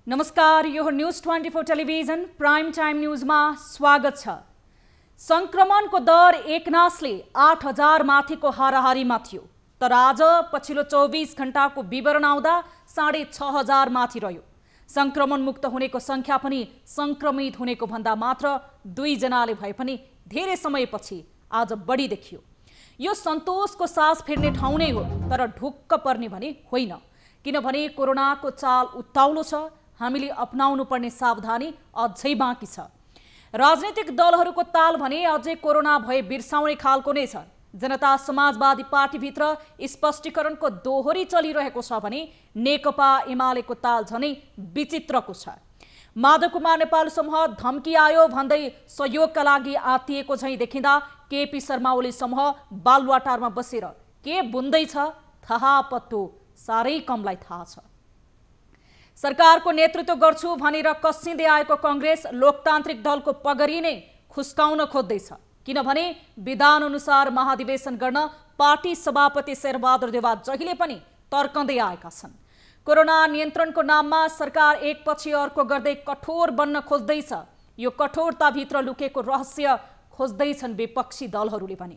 नमस्कार, यो news 24 television prime time न्यूजमा स्वागत छ। संक्रमणको दर एकनासले 8000 माथिको हाराहारीमा थियो, तर आज पछिल्लो 24 घण्टाको विवरण आउँदा 6500 माथि रह्यो। संक्रमण मुक्त हुनेको संख्या पनि संक्रमित हुनेको भन्दा मात्र 2 जनाले भए पनि धेरै समयपछि आज बढी देखियो। यो सन्तोषको सास फेर्ने ठाउँ नै हो, तर ढुक्क पर्ने भने होइन, किनभने कोरोनाको चाल उत्ताउलो छ। हामीले अपनाउनु पर्ने सावधानी अझै बाँकी छ। राजनीतिक दलहरूको ताल भने अझै कोरोना भए बिर्साउने खालको नै छ। जनता समाजवादी पार्टीभित्र स्पष्टीकरणको दोहोरी चलिरहेको छ भने नेकपा एमालेको ताल झनै विचित्रको छ। माधव कुमार नेपाल समूह धम्की आयो भन्दै सहयोगका लागि आतिएको झैँ देखिँदा केपी शर्मा ओली समूह बालुवाटारमा बसेर के बुन्दैछ थाहा पत्तो साह्रै कमलाई थाहा छ। सरकारको नेतृत्व गर्छु भनेर कसिँदै आएको कांग्रेस लोकतान्त्रिक दलको पगरी नै खुस्काउन खोज्दैछ, किनभने विधान अनुसार महाधिवेशन गर्न पार्टी सभापति शेरबहादुर देउवा जहिले पनि तर्कँदै आएका छन्। कोरोना नियन्त्रणको नाममा सरकार एकपछि अर्को गर्दै कठोर बन्न खोज्दैछ। यो कठोरताभित्र लुकेको रहस्य खोज्दैछन् विपक्षी दलहरूले पनि।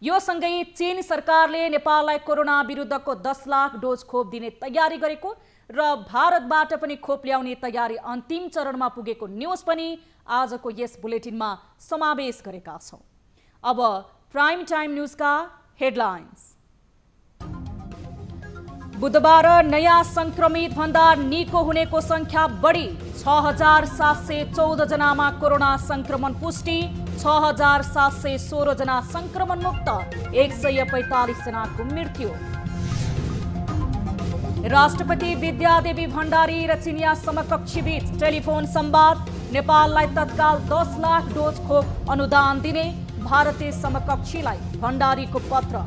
यो सँगै चीन सरकारले नेपाललाई कोरोना विरुद्धको 10 लाख डोज खोप दिने तयारी गरेको र भारतबाट पनि खोप ल्याउने तयारी अन्तिम चरणमा पुगेको न्यूज पनि आजको यस बुलेटिनमा समावेश गरेका छौं। अब प्राइम टाइम न्यूजका हेडलाइन्स। बुधबार नयाँ संक्रमित भन्दा निको हुनेको संख्या बढी, 6714 जनामा कोरोना संक्रमण पुष्टि, 6716 जना संक्रमण मुक्त, 145 जनाको मृत्यु। राष्ट्रपति विद्यादेवी भण्डारी र चिनिया समकक्षी बीच टेलिफोन संवाद, नेपाललाई तत्काल 10 लाख डोज खोप अनुदान दिने भारतीय समकक्षीलाई भण्डारीको पत्र।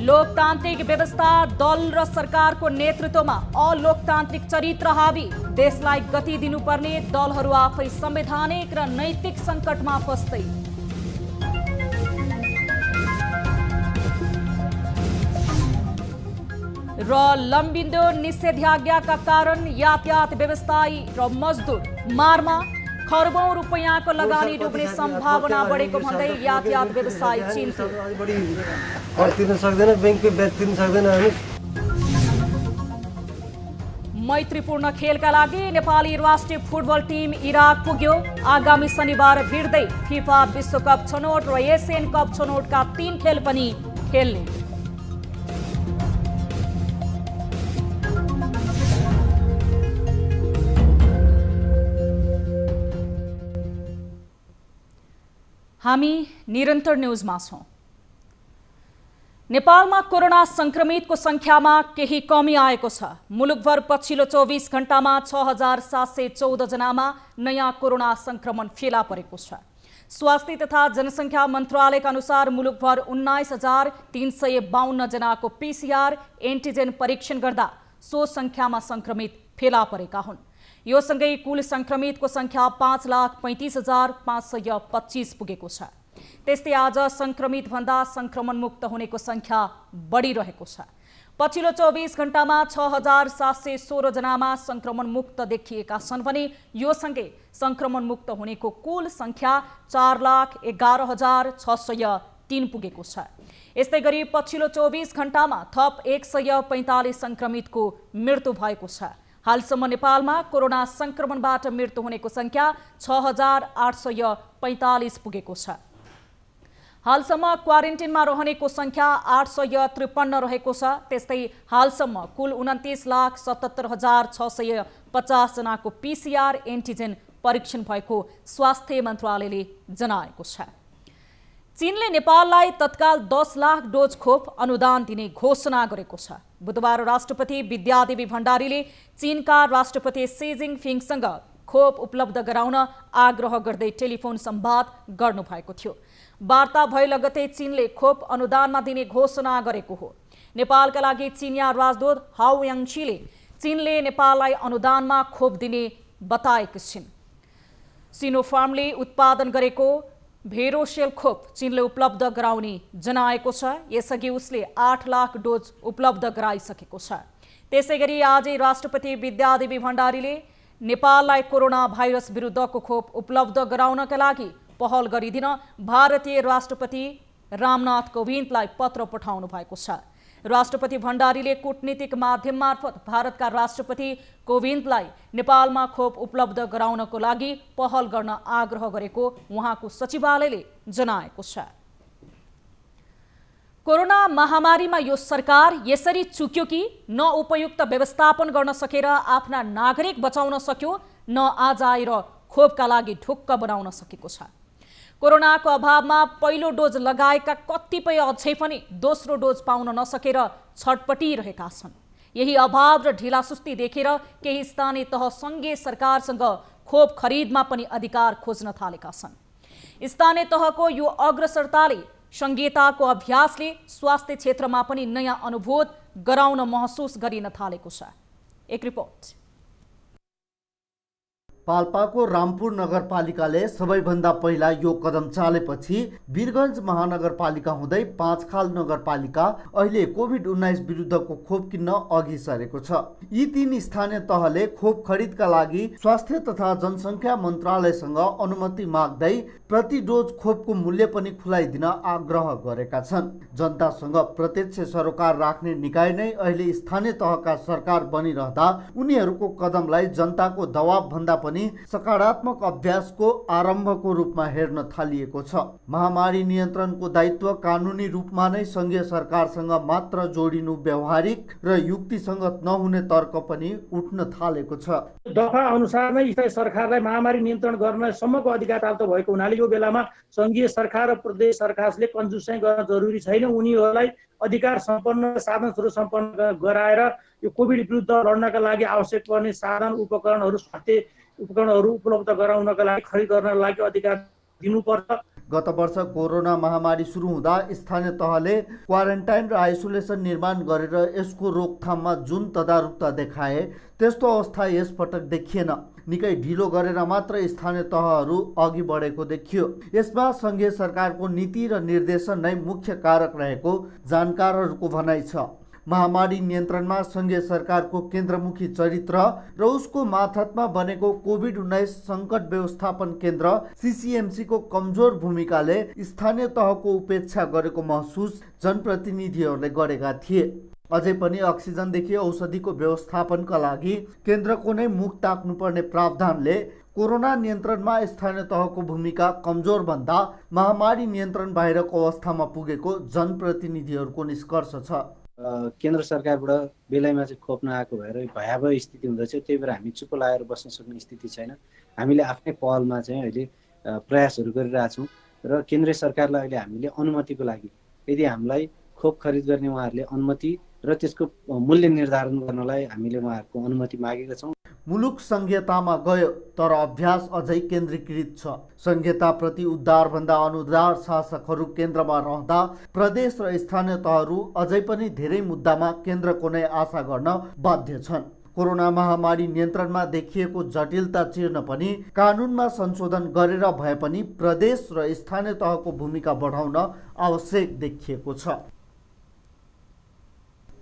लोकतान्त्रिक व्यवस्था दल र सरकारको नेतृत्वमा अलोकतान्त्रिक चरित्र हावी, देशलाई गति दिनुपर्ने दलहरू आफै संवैधानिक र नैतिक सङ्कटमा फस्दै। र लम्बिन्दो निषेधाज्ञाका कारण यातायात व्यवसायी र मजदुर मारमा, खरबौं रुपैयाँको लगानी डुब्ने सम्भावना बढेको भन्दै यातायात व्यवसायी चिन्तित। मैत्रीपूर्ण खेलका लागि नेपाली राष्ट्रिय फुटबल टिम इराक पुग्यो। आगामी शनिबार भिड्दै फिफा विश्वकप छनौट र एसियन कप छनौटका 3 खेल पनि खेल्ने। हामी निरन्तर न्यूजमा छौं। नेपालमा कोरोना संक्रमितको संख्यामा केही कमी आएको छ। मुलुकभर पछिल्लो 24 घण्टामा 6714 जनामा नयाँ कोरोना संक्रमण फेला परेको छ। स्वास्थ्य तथा जनसङ्ख्या मन्त्रालयका अनुसार मुलुकभर 19352 जनाको पीसीआर एन्टिजेन परीक्षण गर्दा सो संख्यामा संक्रमित फेला परेका हुन्। यो सँगै कुल संक्रमितको संख्या 5,35,525 पुगेको छ। त्यस्तै आज संक्रमित भन्दा संक्रमण मुक्त हुनेको संख्या बढिरहेको छ। पछिल्लो 24 घण्टामा 6716 जनामा संक्रमण मुक्त देखिएका छन् भने यो सँगै संक्रमण मुक्त हुनेको कुल संख्या 4,11,603 पुगेको छ। यस्तै गरी पछिल्लो 24 घण्टामा थप 145 संक्रमितको मृत्यु भएको छ। हालसम्म नेपालमा कोरोना संक्रमणबाट मृत्यु हुनेको संख्या 6845 पुगेको छ। हालसम्म क्वारेन्टिनमा रहनेको संख्या 853 रहेको छ। त्यस्तै हालसम्म कुल 29,77,650 जनाको पीसीआर एन्टिजेन परीक्षण भएको स्वास्थ्य मन्त्रालयले जनाएको छ। चीनले नेपाललाई तत्काल 10 लाख डोज खोप अनुदान दिने घोषणा गरेको छ। बुधबार राष्ट्रपति विद्यादेवी भण्डारीले चीनका राष्ट्रपति सी जिनपिङसँग खोप उपलब्ध गराउन आग्रह गर्दै टेलिफोन संवाद गर्नुभएको थियो। वार्ता भए लगतै चीनले खोप अनुदानमा दिने घोषणा गरेको हो। नेपालका लागि चीनिया राजदूत हाउ याङछीले चीनले नेपाललाई अनुदानमा खोप दिने बताएकी छिन्। सिनोफार्मले उत्पादन गरेको भेरोसेल खोप चीनले उपलब्ध गराउने जनाएको छ। यसअघि उसले 8 लाख डोज उपलब्ध गराइसकेको छ। त्यसैगरी आजै राष्ट्रपति विद्यादेवी भण्डारीले नेपाललाई कोरोना भाइरस विरुद्धको खोप उपलब्ध गराउनका लागि पहल गरिदिन भारतीय राष्ट्रपति रामनाथ कोविन्दलाई पत्र पठाउनु भएको छ। राष्ट्रपति भण्डारीले कूटनीतिक माध्यम मार्फत भारतका राष्ट्रपति कोविन्दलाई नेपालमा खोप उपलब्ध गराउनको लागि पहल गर्न आग्रह गरेको उहाँको सचिवालयले जनाएको छ। कोरोना महामारीमा यो सरकार यसरी चुक्यो कि न उपयुक्त व्यवस्थापन गर्न सकेर आफ्ना नागरिक बचाउन सक्यो, न आज आएर खोपका लागि ढुक्क बनाउन सकेको छ। कोरोनाको अभावमा पहिलो डोज लगाएका कतिपय अझै पनि दोस्रो डोज पाउन नसकेर छटपटिरहेका छन्। यही अभाव र ढिलासुस्ती देखेर केही स्थानीय तह सङ्घीय सरकारसँग खोप खरिदमा पनि अधिकार खोज्न थालेका छन्। स्थानीय तहको यो अग्रसरताले संघीयताको अभ्यासले स्वास्थ्य क्षेत्रमा पनि नयाँ अनुभूत गराउन महसुस गरिन थालेको छ। एक रिपोर्ट। पाल्पाको रामपुर नगरपालिकाले सबैभन्दा पहिला यो कदम चालेपछि वीरगञ्ज महानगरपालिका हुँदै पाँचखाल नगरपालिका अहिले कोभिड-19 विरुद्धको खोप किन्न अघि सरेको छ। यी तीन स्थानीय तहले खोप खरिदका लागि स्वास्थ्य तथा जनसङ्ख्या मन्त्रालयसँग अनुमति माग्दै प्रति डोज खोपको मूल्य पनि खुलाइदिन आग्रह गरेका छन्। जनतासँग प्रत्यक्ष सरोकार राख्ने निकाय नै अहिले स्थानीय तहका सरकार बनिरहँदा उनीहरूको कदमलाई जनताको दबाव भन्दा पनि सकारात्मक अभ्यासको आरम्भको रूपमा हेर्न थालिएको छ। महामारी नियन्त्रणको दायित्व कानुनी रूपमा नै सङ्घीय सरकारसँग मात्र जोडिनु व्यावहारिक र युक्तिसङ्गत नहुने तर्क पनि उठ्न थालेको छ। दफा अनुसार नै स्थानीय सरकारलाई महामारी नियन्त्रण गर्न सम्मको अधिकार प्राप्त भएको हुनाले यो बेलामा सङ्घीय सरकार र प्रदेश सरकारले कन्जुसाइ गर्न जरुरी छैन। उनीहरूलाई अधिकार सम्पन्न साधन स्रोत सम्पन्न गराएर यो कोभिड विरुद्ध लड्नका लागि आवश्यक पर्ने साधन उपकरणहरू स्वास्थ्य उपकरणहरू उपलब्ध गराउनका लागि खरिद गर्नका लागि अधिकार दिनुपर्छ। गत वर्ष कोरोना महामारी सुरु हुँदा स्थानीय तहले क्वारेन्टाइन र आइसोलेसन निर्माण गरेर यसको रोकथाममा जुन तदारुकता देखाए त्यस्तो अवस्था यसपटक देखिएन। निकै ढिलो गरेर मात्र स्थानीय तहहरू अघि बढेको देखियो। यसमा सङ्घीय सरकारको नीति र निर्देशन नै मुख्य कारक रहेको जानकारहरूको भनाइ छ। महामारी नियन्त्रणमा सङ्घीय सरकारको केन्द्रमुखी चरित्र र उसको मातहतमा बनेको कोभिड-19 सङ्कट व्यवस्थापन केन्द्र CCMC को कमजोर भूमिकाले स्थानीय तहको उपेक्षा गरेको महसुस जनप्रतिनिधिहरूले गरेका थिए। अझै पनि अक्सिजनदेखि औषधिको व्यवस्थापनका लागि केन्द्रको नै मुख ताक्नुपर्ने प्रावधानले कोरोना नियन्त्रणमा स्थानीय तहको भूमिका कमजोर भन्दा महामारी नियन्त्रण बाहिरको अवस्थामा पुगेको जनप्रतिनिधिहरूको निष्कर्ष छ। केन्द्र सरकारबाट बेलैमा चाहिँ खोप नआएको भएर भयावह स्थिति हुँदछ। त्यही भएर हामी चुप लागेर बस्न सक्ने स्थिति छैन। हामीले आफ्नै पहलमा चाहिँ अहिले प्रयासहरू गरिरहेछौँ र केन्द्रीय सरकारलाई अहिले हामीले अनुमतिको लागि यदि हामीलाई खोप खरिद गर्ने उहाँहरूले अनुमति र त्यसको मूल्य निर्धारण गर्नलाई हामीले उहाँहरूको अनुमति मागेका छौँ। मुलुक संघीयतामा गयो तर अभ्यास अझै केन्द्रीकृत छ। संघीयताप्रति उद्धारभन्दा अनुदार शासकहरू केन्द्रमा रहँदा प्रदेश र स्थानीय तहहरू अझै पनि धेरै मुद्दामा केन्द्रको नै आशा गर्न बाध्य छन्। कोरोना महामारी नियन्त्रणमा देखिएको जटिलता चिर्न पनि कानुनमा संशोधन गरेर भए पनि प्रदेश र स्थानीय तहको भूमिका बढाउन आवश्यक देखिएको छ।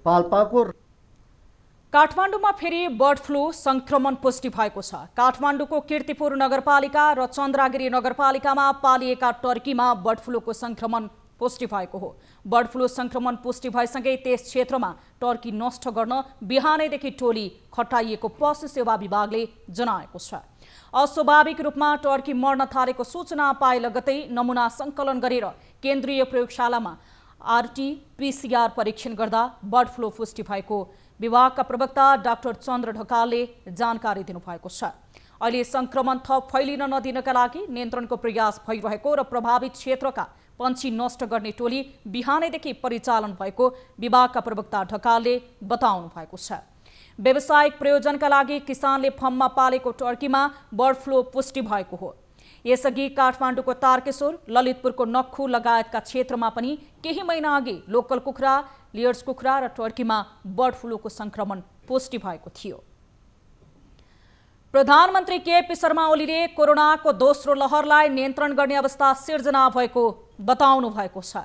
पाल्पाको काठमाडौँमा फेरि बर्ड फ्लू संक्रमण पुष्टि भएको छ। काठमाडौँको कीर्तिपुर नगरपालिका र चन्द्रागिरी नगरपालिकामा पालिएका टर्कीमा बर्ड फ्लूको संक्रमण पुष्टि भएको हो। बर्ड फ्लू संक्रमण पुष्टि भएसँगै त्यस क्षेत्रमा टर्की नष्ट गर्न बिहानैदेखि टोली खटाइएको पशु सेवा विभागले जनाएको छ। अस्वाभाविक रूपमा टर्की मर्न थालेको सूचना पाए लगतै नमुना सङ्कलन गरेर केन्द्रीय प्रयोगशालामा RT-PCR परीक्षण गर्दा बर्ड फ्लू पुष्टि भएको विभागका प्रवक्ता डाक्टर चन्द्र ढकालले जानकारी दिनुभएको छ। अहिले संक्रमण थप फैलिन नदिनका लागि नियन्त्रणको प्रयास भइरहेको र प्रभावित क्षेत्रका पन्छी नष्ट गर्ने टोली बिहानैदेखि परिचालन भएको विभागका प्रवक्ता ढकालले बताउनु भएको छ। व्यावसायिक प्रयोजनका लागि किसानले फर्ममा पालेको टर्कीमा बर्ड फ्लू पुष्टि भएको हो। यसअघि काठमाडौँको तारकेश्वर, ललितपुरको नक्खु लगायतका क्षेत्रमा पनि केही महिना अघि लोकल कुखुरा, लियर्स कुखुरा र टर्कीमा बर्ड फ्लूको संक्रमण पुष्टि भएको थियो। प्रधानमन्त्री केपी शर्मा ओलीले कोरोनाको दोस्रो लहरलाई नियन्त्रण गर्ने अवस्था सिर्जना भएको बताउनु भएको छ।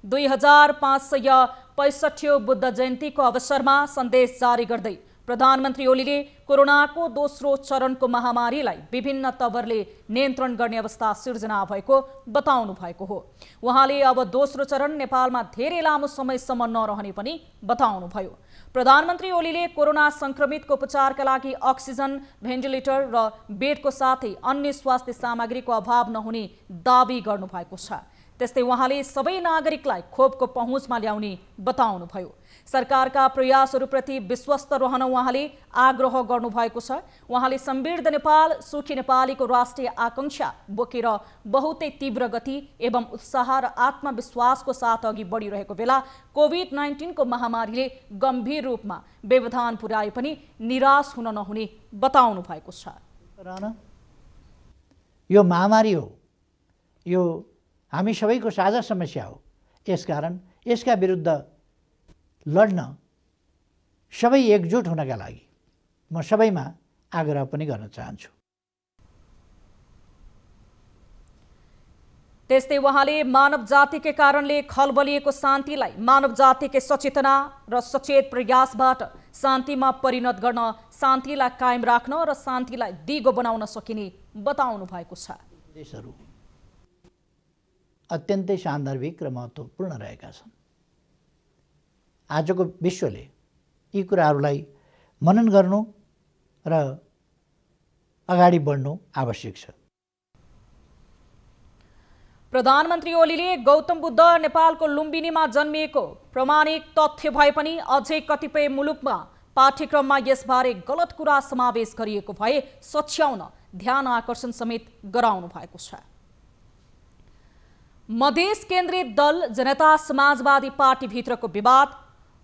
2565 बुद्ध जयन्तीको अवसरमा सन्देश जारी गर्दै प्रधानमन्त्री ओलीले कोरोनाको दोस्रो चरणको महामारीलाई विभिन्न तवरले नियन्त्रण गर्ने अवस्था सिर्जना भएको बताउनु भएको हो। उहाँले अब दोस्रो चरण नेपालमा धेरै लामो समयसम्म नरहने पनि बताउनुभयो। प्रधानमन्त्री ओलीले कोरोना संक्रमितको उपचारका लागि अक्सिजन, भेन्टिलेटर र बेडको साथै अन्य स्वास्थ्य सामग्रीको अभाव नहुने दावी गर्नुभएको छ। त्यस्तै उहाँले सबै नागरिकलाई खोपको पहुँचमा ल्याउने बताउनुभयो। सरकारका प्रयासहरूप्रति विश्वस्त रहन उहाँले आग्रह गर्नुभएको छ। उहाँले समृद्ध नेपाल, सुखी नेपालीको राष्ट्रिय आकांक्षा बोकेर बहुतै तीव्र गति एवं उत्साह र आत्मविश्वासको साथ अघि बढिरहेको बेला कोभिड-19 को महामारीले गम्भीर रूपमा व्यवधान पुर्याए पनि निराश हुन नहुने बताउनु भएको छ। यो महामारी हो, यो हामी सबैको साझा समस्या हो। यसकारण यसका विरुद्ध लड्न सबै एकजुट हुनका लागि म सबैमा आग्रह पनि गर्न चाहन्छु। त्यस्तै उहाँले मानव जातिकै कारणले खलबलिएको शान्तिलाई मानव जातिकै सचेतना र सचेत प्रयासबाट शान्तिमा परिणत गर्न, शान्तिलाई कायम राख्न र शान्तिलाई दिगो बनाउन सकिने बताउनु भएको छ। देशहरू अत्यन्तै सान्दर्भिक र महत्त्वपूर्ण रहेका छन्। आजको विश्वले यी कुराहरूलाई मनन गर्नु र अगाडि बढ्नु आवश्यक छ। प्रधानमन्त्री ओलीले गौतम बुद्ध नेपालको लुम्बिनीमा जन्मिएको प्रमाणिक तथ्य भए पनि अझै कतिपय मुलुकमा पाठ्यक्रममा यसबारे गलत कुरा समावेश गरिएको भए सच्याउन ध्यान आकर्षण समेत गराउनु भएको छ। मधेस केन्द्रित दल जनता समाजवादी पार्टी भित्रको विवाद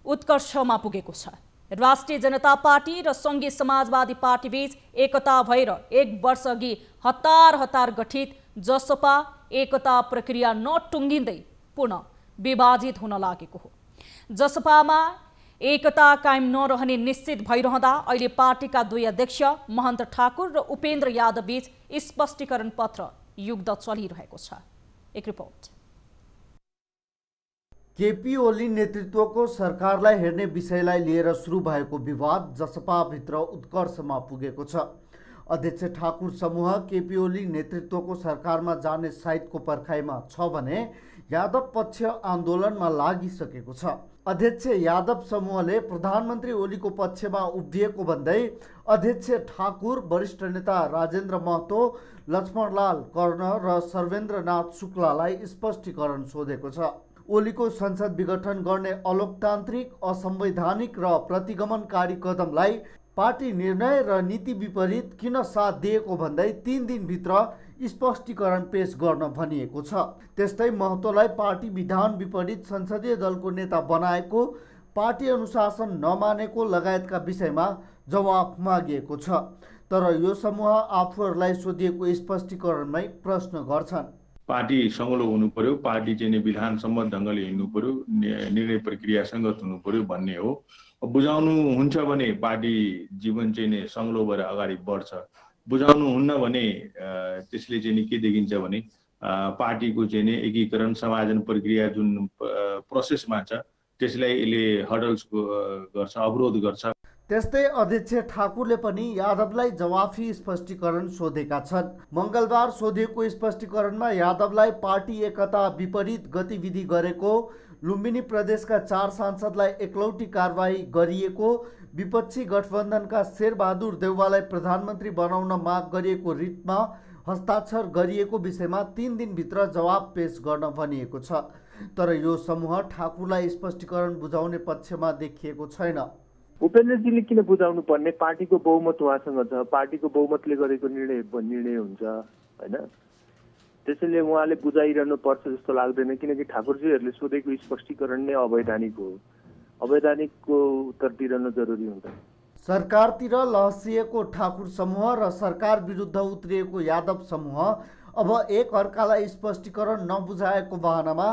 उत्कर्षमा पुगेको छ। राष्ट्रिय जनता पार्टी र संघीय समाजवादी पार्टी बीच एकता भएर 1 वर्ष अघि हतार गठित जसपा एकता प्रक्रिया नटुङ्गिँदै पुनः विभाजित हुन लागेको हो। जसपामा एकता कायम नरहने निश्चित भइरहँदा अहिले पार्टीका 2 अध्यक्ष महन्त ठाकुर र उपेन्द्र यादव बीच स्पष्टीकरण पत्र युद्ध चलिरहेको छ। एक रिपोर्ट। केपी ओली नेतृत्वको सरकारलाई हेर्ने विषयलाई लिएर सुरु भएको विवाद जसपाभित्र उत्कर्षमा पुगेको छ। अध्यक्ष ठाकुर समूह केपी ओली नेतृत्वको सरकारमा जाने साइतको पर्खाइमा छ भने यादव पक्ष आन्दोलनमा लागिसकेको छ। अध्यक्ष यादव समूहले प्रधानमन्त्री ओलीको पक्षमा उभिएको भन्दै अध्यक्ष ठाकुर, वरिष्ठ नेता राजेन्द्र महतो, लक्ष्मणलाल कर्ण र सर्वेन्द्रनाथ शुक्लालाई स्पष्टीकरण सोधेको छ। ओलीको संसद विघटन गर्ने अलोकतान्त्रिक, असंवैधानिक र प्रतिगमनकारी कदमलाई पार्टी निर्णय र नीति विपरीत किन साथ दिएको भन्दै 3 दिनभित्र स्पष्टीकरण पेश गर्न भनिएको छ। त्यस्तै महतोलाई पार्टी विधान विपरीत संसदीय दलको नेता बनाएको, पार्टी अनुशासन नमानेको लगायतका विषयमा जवाफ मागिएको छ। तर यो समूह आफूहरूलाई सोधिएको स्पष्टीकरणमै प्रश्न गर्छन्। पार्टी सङ्गलो हुनु पर्यो, पार्टी चाहिँ विधान सम्मत ढङ्गले हिँड्नु पर्यो, निर्णय प्रक्रिया सङ्गत हुनु पर्यो भन्ने हो। बुझाउनु हुन्छ भने पार्टी जीवन चाहिँ सङ्गलो भएर अगाडि बढ्छ। बुझाउनु हुन्न भने त्यसले चाहिँ के देखिन्छ भने पार्टीको चाहिँ एकीकरण समायोजन प्रक्रिया जुन प्रोसेसमा छ त्यसलाई यसले हडल्स गर्छ, अवरोध गर्छ। त्यस्तै अध्यक्ष ठाकुरले पनि यादवलाई जवाफी स्पष्टीकरण सोधेका छन्। मंगलबार सोधिएको स्पष्टीकरणमा यादवलाई पार्टी एकता विपरीत गतिविधि गरेको, लुम्बिनी प्रदेशका 4 सांसदलाई एकलौटी कारवाही गरिएको, विपक्षी गठबन्धनका शेरबहादुर देउवालाई प्रधानमन्त्री बनाउन माग गरिएको रिटमा हस्ताक्षर गरिएको विषयमा 3 दिनभित्र जवाब पेश गर्न भनिएको छ। तर यो समूह ठाकुरलाई स्पष्टीकरण बुझाउने पक्षमा देखिएको छैन। उपेन्द्रजीले किन बुझाउनु पर्ने? पार्टीको बहुमत उहाँसँग छ, पार्टीको बहुमतले गरेको निर्णय हुन्छ हैन। त्यसैले उहाँले बुझाइरहनु पर्छ जस्तो लाग्दैन, किनकि ठाकुरजीहरूले सोधेको स्पष्टीकरण नै अवैधानिक हो। अवैधानिकको उत्तर दिनु जरुरी हुन्छ। सरकारतिर लहसिएको ठाकुर समूह र सरकार विरुद्ध उत्रिएको यादव समूह अब एक अर्कालाई स्पष्टीकरण नबुझाएको बहानामा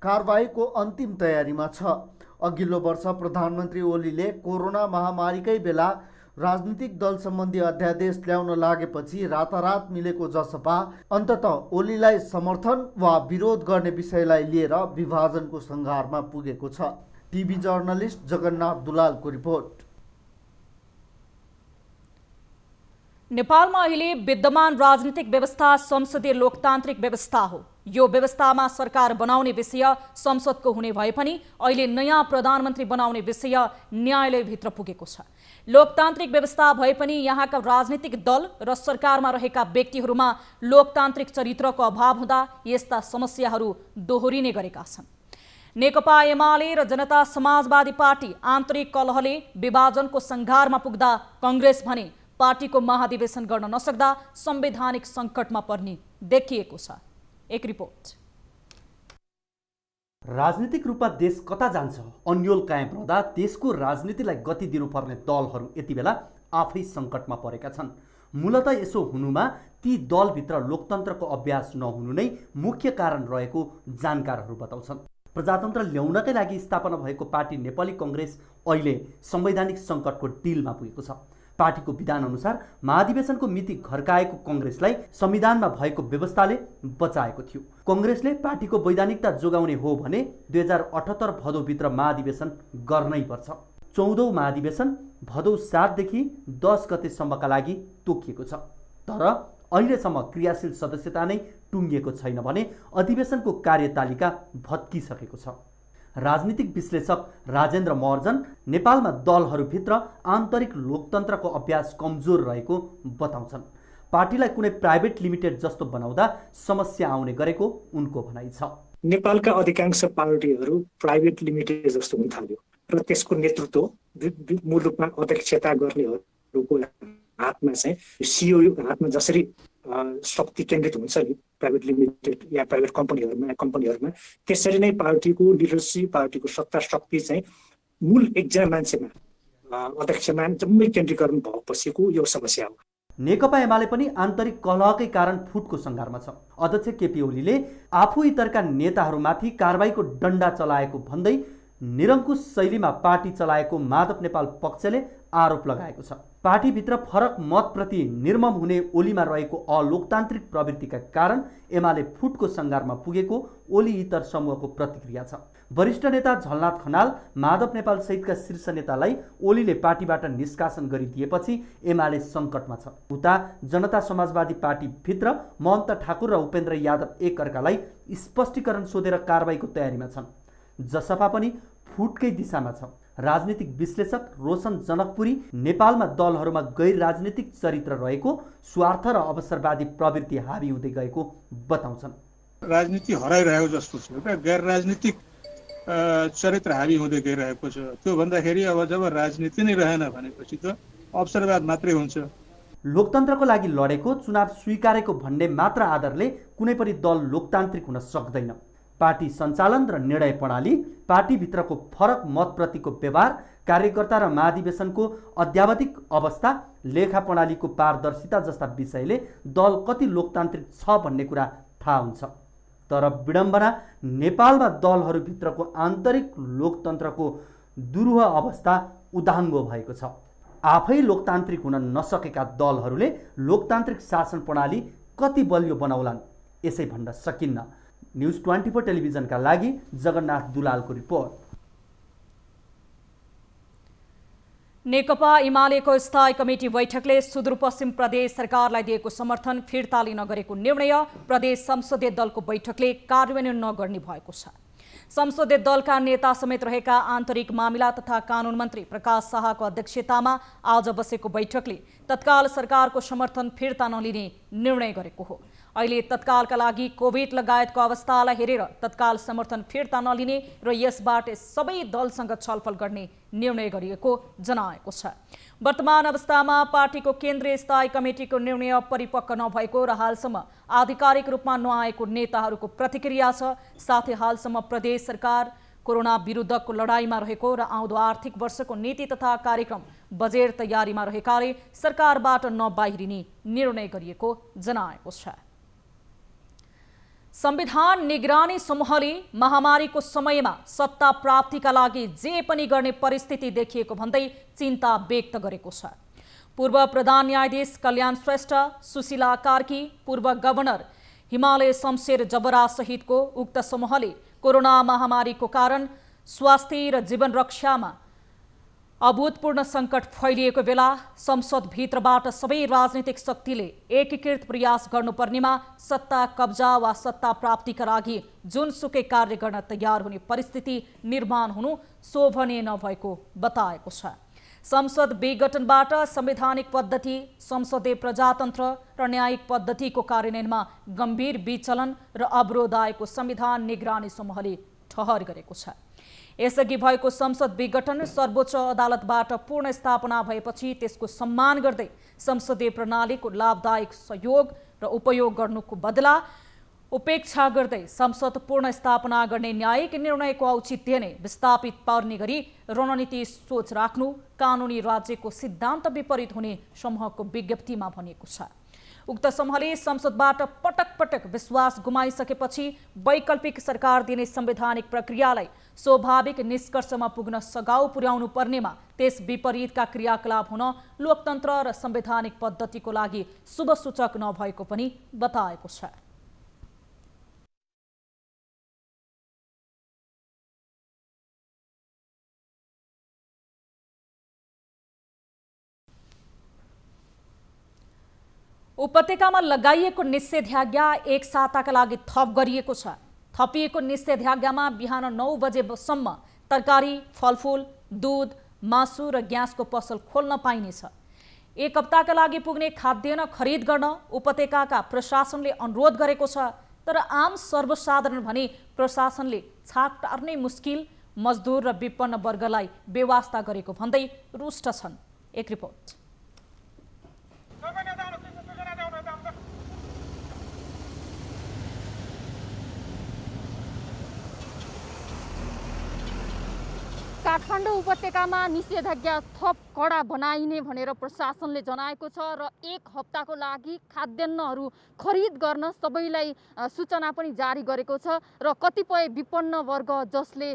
कारबाहीको अन्तिम तयारीमा छ। अघिल्लो वर्ष प्रधानमन्त्री ओलीले कोरोना महामारीकै बेला राजनीतिक दल सम्बन्धी अध्यादेश ल्याउन लागेपछि रातारात मिलेको जसपा अन्ततः ओलीलाई समर्थन वा विरोध गर्ने विषयलाई लिएर विभाजनको सङ्घारमा पुगेको छ। टिभी जर्नलिस्ट जगन्नाथ दुलालको रिपोर्ट। नेपालमा अहिले विद्यमान राजनीतिक व्यवस्था संसदीय लोकतान्त्रिक व्यवस्था हो। यो व्यवस्थामा सरकार बनाउने विषय संसदको हुने भए पनि अहिले नयाँ प्रधानमन्त्री बनाउने विषय न्यायालयभित्र पुगेको छ। लोकतान्त्रिक व्यवस्था भए पनि यहाँका राजनीतिक दल र सरकारमा रहेका व्यक्तिहरूमा लोकतान्त्रिक चरित्रको अभाव हुँदा यस्ता समस्याहरू दोहोरिने गरेका छन्। नेकपा एमाले र जनता समाजवादी पार्टी आन्तरिक कलहले विभाजनको सङ्घारमा पुग्दा कांग्रेस भने पार्टीको महाधिवेशन गर्न नसक्दा संवैधानिक सङ्कटमा पर्ने देखिएको छ। एक रिपोर्ट। राजनीतिक रूपमा देश कता जान्छ अन्यल कायम रहँदा देशको राजनीतिलाई गति दिनुपर्ने दलहरू यति बेला आफै सङ्कटमा परेका छन्। मूलतः यसो हुनुमा ती दलभित्र लोकतन्त्रको अभ्यास नहुनु नै मुख्य कारण रहेको जानकारहरू बताउँछन्। प्रजातन्त्र ल्याउनकै लागि स्थापना भएको पार्टी नेपाली कांग्रेस अहिले संवैधानिक सङ्कटको डिलमा पुगेको छ। पार्टीको विधान अनुसार महाधिवेशनको मिति घर्काएको कांग्रेसलाई संविधानमा भएको व्यवस्थाले बचाएको थियो। कांग्रेसले पार्टीको वैधानिकता जोगाउने हो भने 2078 भदौभित्र महाधिवेशन गर्नै पर्छ। 14औं महाधिवेशन भदौ 7 देखि 10 गतेसम्मका लागि तोकिएको छ। तर अहिलेसम्म क्रियाशील सदस्यता नै टुङ्गिएको छैन भने अधिवेशनको कार्यतालिका भत्किसकेको छ। राजनीतिक विश्लेषक राजेन्द्र महर्जन नेपालमा दलहरूभित्र आन्तरिक लोकतन्त्रको अभ्यास कमजोर रहेको बताउँछन्। पार्टीलाई कुनै प्राइभेट लिमिटेड जस्तो बनाउँदा समस्या आउने गरेको उनको भनाइ छ। नेपालका अधिकांश पार्टीहरू प्राइभेट लिमिटेड जस्तो हुन थाल्यो र त्यसको नेतृत्व मूल रूपमा अध्यक्षता गर्नेहरूको हातमा चाहिँ सिइओ हातमा जसरी शक्ति केन्द्रित हुन्छ नि प्राइभेट लिमिटेड या प्राइभेट कम्पनीहरूमा त्यसरी नै पार्टीको लिडरसिप पार्टीको सत्ता शक्ति चाहिँ मूल एकजना मान्छेमा अध्यक्षमा जम्मै केन्द्रीकरण भएपछिको यो समस्या हो। नेकपा एमाले पनि आन्तरिक कलहकै कारण फुटको सङ्घारमा छ। अध्यक्ष केपी ओलीले आफू इतरका नेताहरूमाथि कारबाहीको डण्डा चलाएको भन्दै निरङ्कुश शैलीमा पार्टी चलाएको माधव नेपाल पक्षले आरोप लगाएको छ। पार्टीभित्र फरक मतप्रति निर्मम हुने ओलीमा रहेको अलोकतान्त्रिक प्रवृत्तिका कारण एमाले फुटको सङ्घारमा पुगेको ओली इतर समूहको प्रतिक्रिया छ। वरिष्ठ नेता झलनाथ खनाल माधव नेपाल सहितका शीर्ष नेतालाई ओलीले पार्टीबाट निष्कासन गरिदिएपछि एमाले सङ्कटमा छ। उता जनता समाजवादी पार्टीभित्र महन्त ठाकुर र उपेन्द्र यादव एकअर्कालाई स्पष्टीकरण सोधेर कारबाहीको तयारीमा छन्। जसपा पनि फुटकै दिशामा छ। राजनीतिक विश्लेषक रोशन जनकपुरी नेपालमा दलहरूमा गैर राजनीतिक चरित्र रहेको स्वार्थ र अवसरवादी प्रवृत्ति हावी हुँदै गएको बताउँछन्। राजनीति हराइरहेको जस्तो छ, एउटा गैर राजनीतिक चरित्र हावी हुँदै गइरहेको छ। त्यो भन्दाखेरि अब जब राजनीति नै रहेन भनेपछि त अवसरवाद मात्रै हुन्छ। लोकतन्त्रको लागि लडेको चुनाव स्वीकारेको भन्ने मात्र आधारले कुनै पनि दल लोकतान्त्रिक हुन सक्दैन। पार्टी सञ्चालन र निर्णय प्रणाली, पार्टीभित्रको फरक मतप्रतिको व्यवहार, कार्यकर्ता र महाधिवेशनको अध्यावधिक अवस्था, लेखा प्रणालीको पारदर्शिता जस्ता विषयले दल कति लोकतान्त्रिक छ भन्ने कुरा थाहा हुन्छ। तर विडम्बना नेपालमा दलहरूभित्रको आन्तरिक लोकतन्त्रको दुरूह अवस्था उदाङ्गो भएको छ। आफै लोकतान्त्रिक हुन नसकेका दलहरूले लोकतान्त्रिक शासन प्रणाली कति बलियो बनाउलान् यसै भन्न सकिन्न। न्युज 24 टेलिभिजनका लागि जगन्नाथ दुलालको रिपोर्ट। नेकपा एमालेको स्थायी कमिटी बैठकले सुदूरपश्चिम प्रदेश सरकारलाई दिएको समर्थन फिर्ता लिन गरेको निर्णय प्रदेश संसदीय दलको बैठकले कार्यान्वयन नगर्ने भएको छ। संसदीय दलका नेता समेत रहेका आन्तरिक मामिला तथा कानुन मन्त्री प्रकाश शाहको अध्यक्षतामा आज बसेको बैठकले तत्काल सरकारको समर्थन फिर्ता नलिने निर्णय गरेको हो। अहिले तत्कालका लागि कोभिड लगायतको अवस्थालाई हेरेर तत्काल समर्थन फिर्ता नलिने र यसबाट सबै दलसँग छलफल गर्ने निर्णय गरिएको जनाएको छ। वर्तमान अवस्थामा पार्टीको केन्द्रीय स्थायी कमिटीको निर्णय परिपक्व नभएको र हालसम्म आधिकारिक रूपमा नआएको नेताहरूको प्रतिक्रिया छ। साथै हालसम्म प्रदेश सरकार कोरोना विरुद्धको लडाईँमा रहेको र आउँदो आर्थिक वर्षको नीति तथा कार्यक्रम बजेट तयारीमा रहेकाले सरकारबाट नबाहिरिने निर्णय गरिएको जनाएको छ। संविधान निगरानी समूहले महामारीको समयमा सत्ता प्राप्तिका लागि जे पनि गर्ने परिस्थिति देखिएको भन्दै चिन्ता व्यक्त गरेको छ। पूर्व प्रधान न्यायाधीश कल्याण श्रेष्ठ, सुशीला कार्की, पूर्व गभर्नर हिमालय शमशेर जबरा सहितको उक्त समूहले कोरोना महामारीको कारण स्वास्थ्य र जीवन रक्षामा अभूतपूर्ण सङ्कट फैलिएको बेला संसदभित्रबाट सबै राजनीतिक शक्तिले एकीकृत प्रयास गर्नुपर्नेमा सत्ता कब्जा वा सत्ता प्राप्तिका लागि जुनसुकै कार्य गर्न तयार हुने परिस्थिति निर्माण हुनु शोभनीय नभएको बताएको छ। संसद विघटनबाट संवैधानिक पद्धति, संसदीय प्रजातन्त्र र न्यायिक पद्धतिको कार्यान्वयनमा गम्भीर विचलन र अवरोध आएको संविधान निगरानी समूहले ठहर गरेको छ। यसअघि भएको संसद विघटन सर्वोच्च अदालतबाट पूर्ण स्थापना भएपछि त्यसको सम्मान गर्दै संसदीय प्रणालीको लाभदायक सहयोग र उपयोग गर्नुको बदला उपेक्षा गर्दै संसद पूर्ण स्थापना गर्ने न्यायिक निर्णयको औचित्य नै विस्थापित पार्ने गरी रणनीति सोच राख्नु कानुनी राज्यको सिद्धान्त विपरीत हुने समूहको विज्ञप्तिमा भनिएको छ। उक्त समूहले संसदबाट पटक पटक विश्वास गुमाइसकेपछि वैकल्पिक सरकार दिने संवैधानिक प्रक्रियालाई स्वाभाविक निष्कर्षमा पुग्न सघाउ पुर्याउनु पर्नेमा त्यस विपरीतका क्रियाकलाप हुन लोकतन्त्र र संवैधानिक पद्धतिको लागि शुभ सूचक नभएको पनि बताएको छ। उपत्यकामा लगाइएको निषेधाज्ञा एक साताका लागि थप गरिएको छ। थपिएको निषेधाज्ञामा बिहान 9 बजेसम्म तरकारी, फलफूल, दूध, मासु र ग्यासको पसल खोल्न पाइनेछ। एक हप्ताका लागि पुग्ने खाद्यान्न खरिद गर्न उपत्यकाका प्रशासनले अनुरोध गरेको छ। तर आम सर्वसाधारण भने प्रशासनले छाक टार्नै मुस्किल, मजदुर र विपन्न वर्गलाई बेवास्ता गरेको भन्दै रुष्ट छन्। एक रिपोर्ट। काठमाडौँ उपत्यकामा निषेधाज्ञा थप कडा बनाइने भनेर प्रशासनले जनाएको छ र एक हप्ताको लागि खाद्यान्नहरू खरिद गर्न सबैलाई सूचना पनि जारी गरेको छ र कतिपय विपन्न वर्ग जसले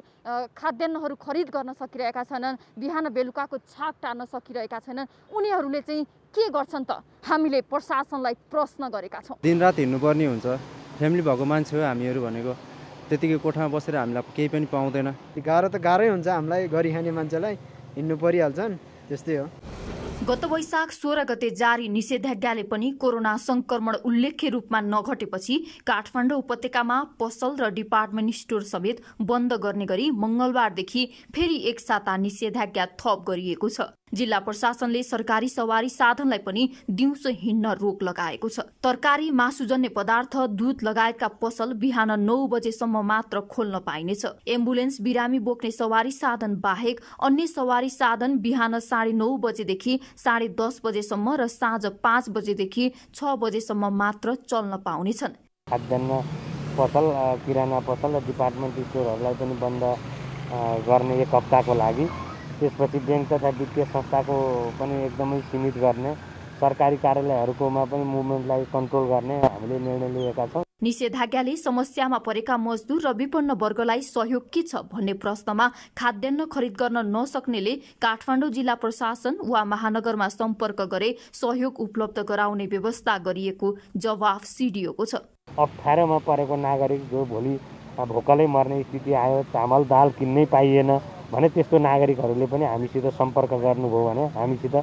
खाद्यान्नहरू खरिद गर्न सकिरहेका छैनन्, बिहान बेलुकाको छाक टार्न सकिरहेका छैनन्, उनीहरूले चाहिँ के गर्छन् त हामीले प्रशासनलाई प्रश्न गरेका छौँ। दिनरात हिँड्नुपर्ने हुन्छ, फ्यामिली भएको मान्छे हो हामीहरू भनेको, त्यतिकै कोठामा बसेर हामीलाई केही पनि पाउँदैन। गाह्रो त गाह्रै हुन्छ, हामीलाई गरी खाने मान्छेलाई हिँड्नु परिहाल्छन्, त्यस्तै हो। गत वैशाख 16 गते जारी निषेधाज्ञाले पनि कोरोना संक्रमण उल्लेख्य रूपमा नघटेपछि काठमाडौँ उपत्यकामा पसल र डिपार्टमेन्ट स्टोर समेत बन्द गर्ने गरी मंगलबारदेखि फेरि एक साता निषेधाज्ञा थप गरिएको छ। जिल्ला प्रशासनले सरकारी सवारी साधनलाई पनि दिउँसो हिँड्न रोक लगाएको छ। तरकारी, मासुजन्य पदार्थ, दूध लगायतका पसल बिहान 9 बजेसम्म मात्र खोल्न पाइनेछ। एम्बुलेन्स, बिरामी बोक्ने सवारी साधन बाहेक अन्य सवारी साधन बिहान 9:30 बजेदेखि 10:30 बजेसम्म र साँझ 5 बजेदेखि 6 बजेसम्म मात्र चल्न पाउनेछन्। खाद्यान्न पसल, किराना पसल र डिपार्टमेन्ट स्टोरहरूलाई पनि बन्द गर्ने एक हप्ताको लागि, त्यसपछि ब्याङ्क तथा वित्तीय संस्थाको पनि एकदमै सीमित गर्ने, सरकारी कार्यालयहरूकोमा पनि मुभमेन्टलाई कन्ट्रोल गर्ने हामीले निर्णय लिएका छौँ। निषेधाज्ञाले समस्यामा परेका मजदुर र विपन्न वर्गलाई सहयोग के छ भन्ने प्रश्नमा खाद्यान्न खरिद गर्न नसक्नेले काठमाडौँ जिल्ला प्रशासन वा महानगरमा सम्पर्क गरे सहयोग उपलब्ध गराउने व्यवस्था गरिएको जवाफ सिडिएको छ। अप्ठ्यारोमा परेको नागरिक जो भोलि भोकलै मर्ने स्थिति आयो, चामल दाल किन्नै पाइएन भने त्यस्तो नागरिकहरूले पनि हामीसित सम्पर्क गर्नुभयो भने हामीसित